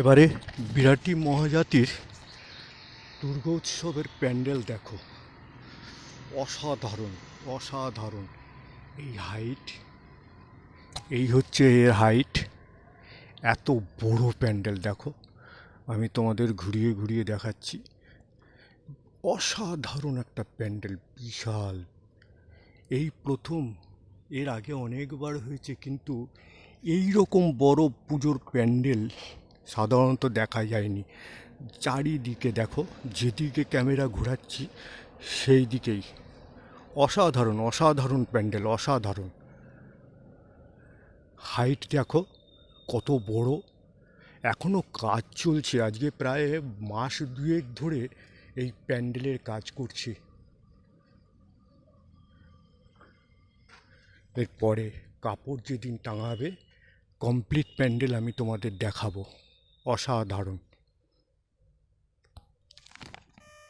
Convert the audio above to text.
এবারে বিরাটি মহাজাতির দুর্গোৎসবের প্যান্ডেল দেখো, অসাধারণ অসাধারণ। এই হাইট, এই হচ্ছে এর হাইট। এত বড় প্যান্ডেল দেখো, আমি তোমাদের ঘুরিয়ে ঘুরিয়ে দেখাচ্ছি। অসাধারণ একটা প্যান্ডেল, বিশাল। এই প্রথম, এর আগে অনেকবার হয়েছে, কিন্তু এই রকম বড় পুজোর প্যান্ডেল সাধারণত দেখা যায়নি। চারিদিকে দেখো, যেদিকে ক্যামেরা ঘোরাচ্ছি সেই দিকেই অসাধারণ অসাধারণ প্যান্ডেল, অসাধারণ। হাইট দেখো কত বড়। এখনও কাজ চলছে, আজকে প্রায় মাস দুয়েক ধরে এই প্যান্ডেলের কাজ করছে। এরপরে কাপড় যেদিন টাঙাবে, কমপ্লিট প্যান্ডেল আমি তোমাদের দেখাবো। অসাধারণ।